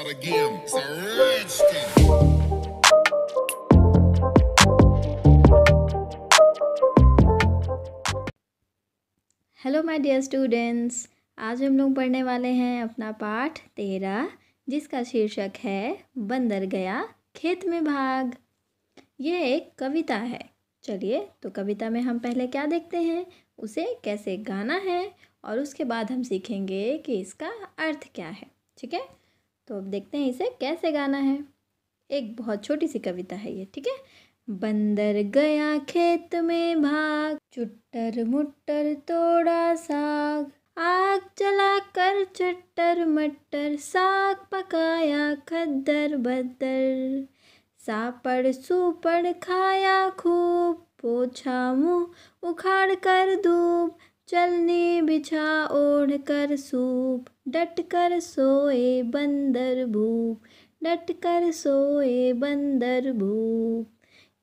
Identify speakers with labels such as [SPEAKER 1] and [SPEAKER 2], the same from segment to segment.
[SPEAKER 1] of the game. It's a rich thing.
[SPEAKER 2] Hello my dear students. आज हम लोग पढ़ने वाले हैं अपना पाठ 13, जिसका शीर्षक है बंदर गया खेत में भाग। यह एक कविता है। चलिए तो कविता में हम पहले क्या देखते हैं, उसे कैसे गाना है, और उसके बाद हम सीखेंगे कि इसका अर्थ क्या है। ठीक है, तो अब देखते हैं इसे कैसे गाना है। एक बहुत छोटी सी कविता है ये, ठीक है। बंदर गया खेत में भाग, चुट्टर मुट्टर तोड़ा साग, आग जलाकर चट्टर मट्टर, साग पकाया खद्दर बद्दर, सापड़ सूपड़ खाया खूब, पोछा मुँह उखाड़ कर धूप, चलनी बिछा ओढ़ कर सूप, डट कर सोए बंदर भूप, डट कर सोए बंदर भूप।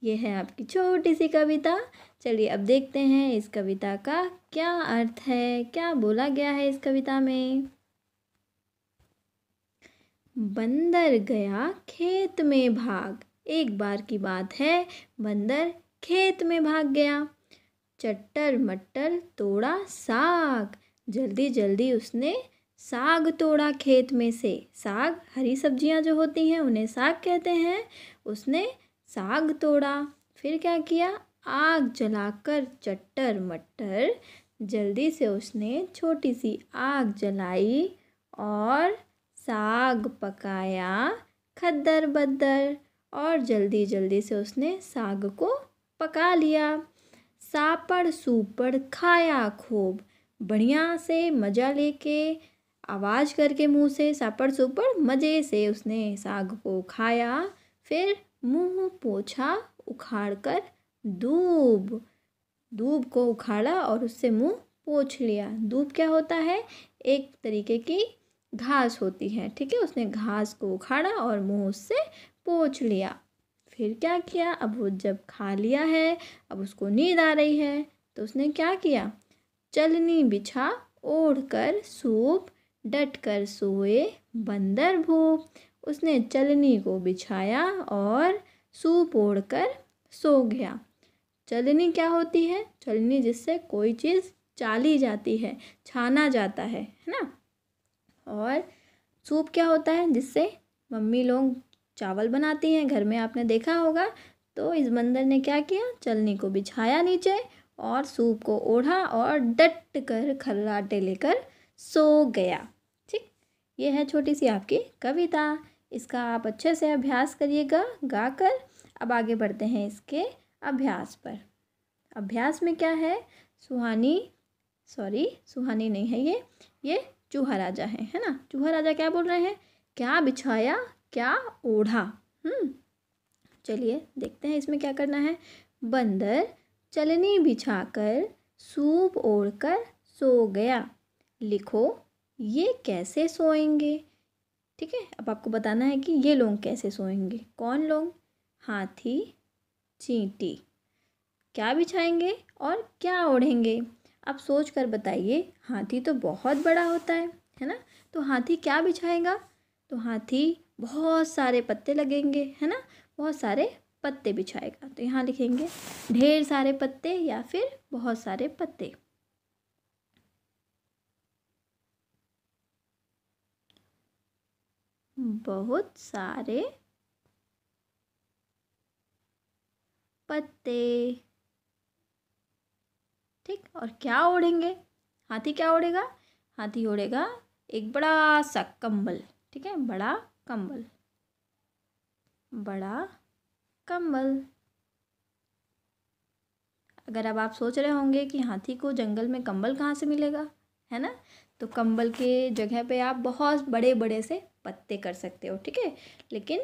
[SPEAKER 2] ये है आपकी छोटी सी कविता। चलिए अब देखते हैं इस कविता का क्या अर्थ है, क्या बोला गया है इस कविता में। बंदर गया खेत में भाग। एक बार की बात है, बंदर खेत में भाग गया। चट्टर मट्टर तोड़ा साग, जल्दी जल्दी उसने साग तोड़ा खेत में से। साग, हरी सब्जियां जो होती हैं उन्हें साग कहते हैं। उसने साग तोड़ा। फिर क्या किया, आग जलाकर चट्टर मट्टर, जल्दी से उसने छोटी सी आग जलाई और साग पकाया खद्दर बद्दर, और जल्दी जल्दी से उसने साग को पका लिया। सापड़ सूपड़ खाया खूब, बढ़िया से मज़ा लेके आवाज़ करके मुंह से सापड़ सूपड़ मज़े से उसने साग को खाया। फिर मुंह पोछा उखाड़ कर दूब, दूब को उखाड़ा और उससे मुंह पोंछ लिया। दूब क्या होता है, एक तरीके की घास होती है, ठीक है। उसने घास को उखाड़ा और मुंह उससे पोंछ लिया। फिर क्या किया, अब वो जब खा लिया है, अब उसको नींद आ रही है, तो उसने क्या किया, चलनी बिछा ओढ़ कर सूप, डट कर सोए बंदर भूप। उसने चलनी को बिछाया और सूप ओढ़ कर सो गया। चलनी क्या होती है, चलनी जिससे कोई चीज़ चाली जाती है, छाना जाता है ना। और सूप क्या होता है, जिससे मम्मी लोग चावल बनाती हैं घर में, आपने देखा होगा। तो इस बंदर ने क्या किया, चलनी को बिछाया नीचे और सूप को ओढ़ा और डट कर खर्राटे लेकर सो गया। ठीक, ये है छोटी सी आपकी कविता। इसका आप अच्छे से अभ्यास करिएगा गाकर। अब आगे बढ़ते हैं इसके अभ्यास पर। अभ्यास में क्या है, सुहानी नहीं है ये चूहा राजा है ना। चूहा राजा क्या बोल रहे हैं, क्या बिछाया क्या ओढ़ा। चलिए देखते हैं इसमें क्या करना है। बंदर चलनी बिछाकर सूप ओढ़कर सो गया। लिखो ये कैसे सोएंगे। ठीक है, अब आपको बताना है कि ये लोग कैसे सोएंगे। कौन लोग, हाथी चींटी। क्या बिछाएंगे और क्या ओढ़ेंगे। आप सोच कर बताइए। हाथी तो बहुत बड़ा होता है ना। तो हाथी क्या बिछाएगा, तो हाथी बहुत सारे पत्ते लगेंगे, है ना, बहुत सारे पत्ते बिछाएगा। तो यहाँ लिखेंगे ढेर सारे पत्ते या फिर बहुत सारे पत्ते। बहुत सारे पत्ते। ठीक, और क्या ओढ़ेंगे, हाथी क्या ओढ़ेगा, हाथी ओढ़ेगा एक बड़ा सा कंबल। ठीक है, बड़ा कंबल, बड़ा कंबल। अगर अब आप सोच रहे होंगे कि हाथी को जंगल में कंबल कहाँ से मिलेगा, है ना, तो कंबल के जगह पे आप बहुत बड़े बड़े से पत्ते कर सकते हो। ठीक है, लेकिन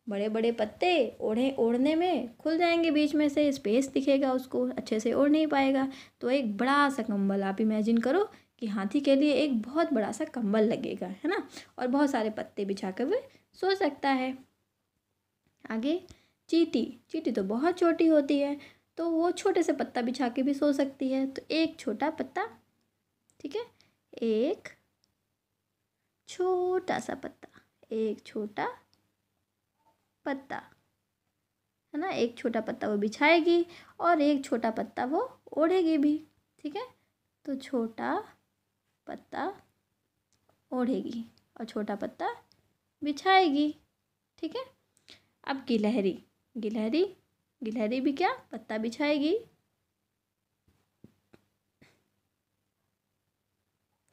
[SPEAKER 2] बड़े बड़े पत्ते ओढ़ने में खुल जाएंगे, बीच में से स्पेस दिखेगा, उसको अच्छे से ओढ़ नहीं पाएगा। तो एक बड़ा सा कंबल आप इमेजिन करो कि हाथी के लिए एक बहुत बड़ा सा कंबल लगेगा, है ना, और बहुत सारे पत्ते बिछा कर वह सो सकता है। आगे चींटी, चींटी तो बहुत छोटी होती है, तो वो छोटे से पत्ता बिछा के भी सो सकती है। तो एक छोटा पत्ता, ठीक है, एक छोटा सा पत्ता, एक छोटा पत्ता, है ना, एक छोटा पत्ता वो बिछाएगी और एक छोटा पत्ता वो ओढ़ेगी भी, ठीक है। तो छोटा पत्ता ओढ़ेगी और छोटा पत्ता बिछाएगी, ठीक है। अब गिलहरी, गिलहरी गिलहरी भी क्या, पत्ता बिछाएगी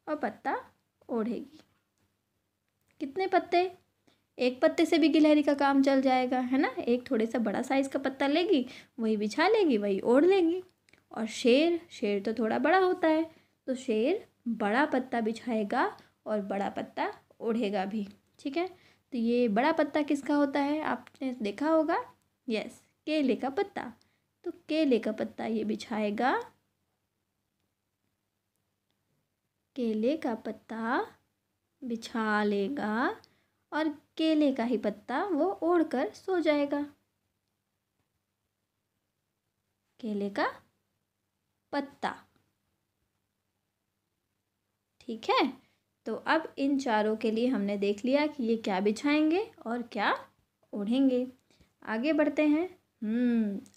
[SPEAKER 2] और पत्ता ओढ़ेगी। कितने पत्ते, एक पत्ते से भी गिलहरी का काम चल जाएगा, है ना। एक थोड़े सा बड़ा साइज़ का पत्ता लेगी, वही बिछा लेगी, वही ओढ़ लेगी। और शेर, शेर तो थोड़ा बड़ा होता है, तो शेर बड़ा पत्ता बिछाएगा और बड़ा पत्ता ओढ़ेगा भी, ठीक है। तो ये बड़ा पत्ता किसका होता है, आपने देखा होगा, यस, केले का पत्ता। तो केले का पत्ता ये बिछाएगा, केले का पत्ता बिछा लेगा और केले का ही पत्ता वो ओढ़ कर सो जाएगा। केले का पत्ता, ठीक है। तो अब इन चारों के लिए हमने देख लिया कि ये क्या बिछाएंगे और क्या ओढ़ेंगे। आगे बढ़ते हैं।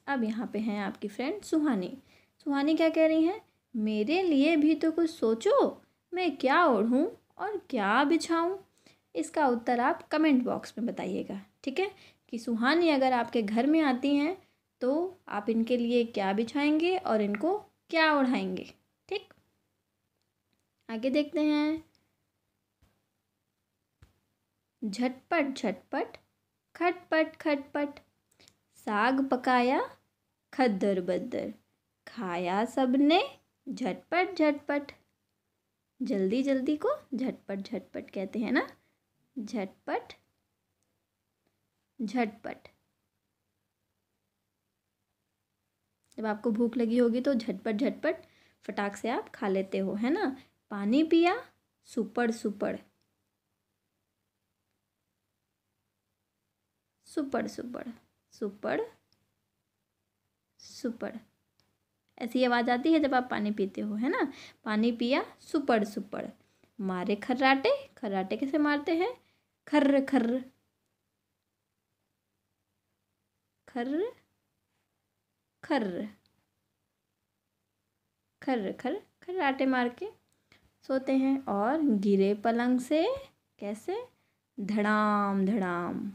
[SPEAKER 2] अब यहाँ पे हैं आपकी फ्रेंड सुहानी। सुहानी क्या कह रही हैं, मेरे लिए भी तो कुछ सोचो, मैं क्या ओढ़ूँ और क्या बिछाऊँ। इसका उत्तर आप कमेंट बॉक्स में बताइएगा, ठीक है, कि सुहानी अगर आपके घर में आती हैं तो आप इनके लिए क्या बिछाएंगे और इनको क्या ओढ़ाएंगे, ठीक। आगे देखते हैं। झटपट झटपट खटपट खटपट, साग पकाया खद्दर बद्दर, खाया सबने झटपट झटपट। जल्दी जल्दी को झटपट झटपट कहते हैं ना, झटपट झटपट। जब आपको भूख लगी होगी तो झटपट झटपट फटाक से आप खा लेते हो, है ना। पानी पिया सुपड़ सुपड़, सुपड़ सुपड़, सुपड़ सुपड़, ऐसी आवाज़ आती है जब आप पानी पीते हो, है ना। पानी पिया सुपड़ सुपड़, मारे खर्राटे, खर्राटे कैसे मारते हैं, खर्र खर्र, खर्र खर्र, खर्र खर्र, खर्राटे मार के सोते हैं। और गिरे पलंग से कैसे, धड़ाम धड़ाम,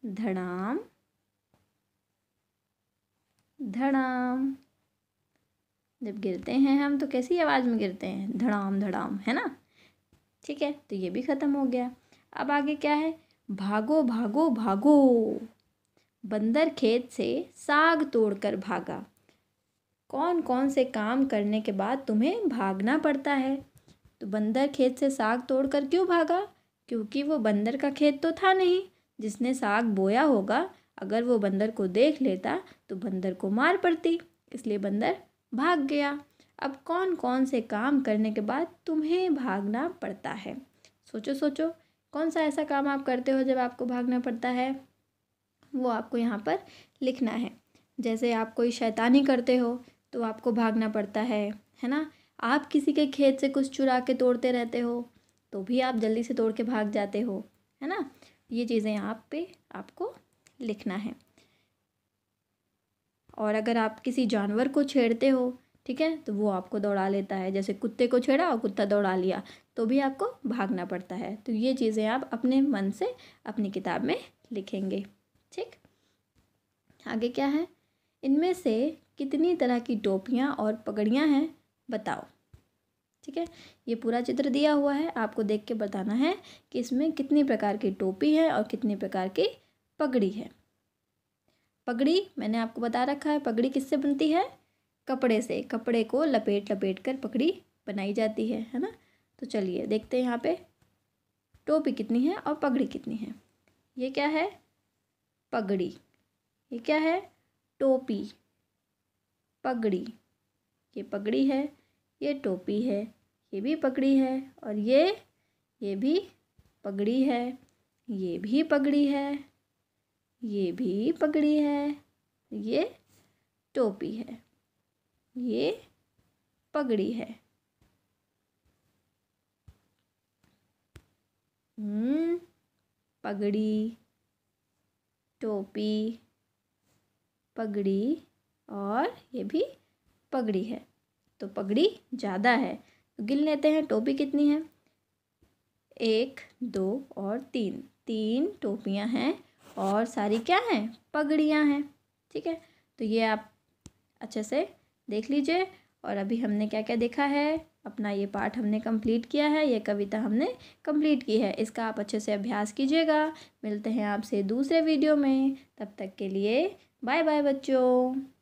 [SPEAKER 2] धड़ाम धड़ाम। जब गिरते हैं हम तो कैसी आवाज़ में गिरते हैं, धड़ाम धड़ाम, है ना। ठीक है, तो ये भी ख़त्म हो गया। अब आगे क्या है, भागो भागो भागो, बंदर खेत से साग तोड़कर भागा। कौन कौन से काम करने के बाद तुम्हें भागना पड़ता है। तो बंदर खेत से साग तोड़कर क्यों भागा, क्योंकि वो बंदर का खेत तो था नहीं जिसने साग बोया होगा। अगर वो बंदर को देख लेता तो बंदर को मार पड़ती, इसलिए बंदर भाग गया। अब कौन कौन से काम करने के बाद तुम्हें भागना पड़ता है, सोचो सोचो, कौन सा ऐसा काम आप करते हो जब आपको भागना पड़ता है, वो आपको यहाँ पर लिखना है। जैसे आप कोई शैतानी करते हो तो आपको भागना पड़ता है ना। आप किसी के खेत से कुछ चुरा के तोड़ते रहते हो तो भी आप जल्दी से तोड़ के भाग जाते हो, है ना। ये चीज़ें यहाँ पे आपको लिखना है। और अगर आप किसी जानवर को छेड़ते हो, ठीक है, तो वो आपको दौड़ा लेता है। जैसे कुत्ते को छेड़ा और कुत्ता दौड़ा लिया तो भी आपको भागना पड़ता है। तो ये चीज़ें आप अपने मन से अपनी किताब में लिखेंगे, ठीक। आगे क्या है, इनमें से कितनी तरह की टोपियाँ और पगड़ियाँ हैं बताओ। ठीक है, ये पूरा चित्र दिया हुआ है, आपको देख के बताना है कि इसमें कितनी प्रकार की टोपी है और कितनी प्रकार की पगड़ी है। पगड़ी मैंने आपको बता रखा है, पगड़ी किससे बनती है, कपड़े से। कपड़े को लपेट लपेट कर पगड़ी बनाई जाती है ना। तो चलिए देखते हैं यहाँ पे टोपी कितनी है और पगड़ी कितनी है। ये क्या है, पगड़ी। ये क्या है, टोपी। पगड़ी, ये पगड़ी है, ये टोपी है, ये भी पगड़ी है, और ये भी पगड़ी है, ये भी पगड़ी है, ये भी पगड़ी है, ये टोपी है, ये पगड़ी है। पगड़ी, टोपी, पगड़ी और ये भी पगड़ी है, तो पगड़ी ज़्यादा है। तो गिन लेते हैं टोपी कितनी है। 1, 2 और 3, 3 टोपियाँ हैं और सारी क्या हैं, पगड़ियाँ हैं। ठीक है, तो ये आप अच्छे से देख लीजिए। और अभी हमने क्या क्या देखा है, अपना ये पाठ हमने कंप्लीट किया है, ये कविता हमने कंप्लीट की है। इसका आप अच्छे से अभ्यास कीजिएगा। मिलते हैं आपसे दूसरे वीडियो में, तब तक के लिए बाय बाय बच्चों।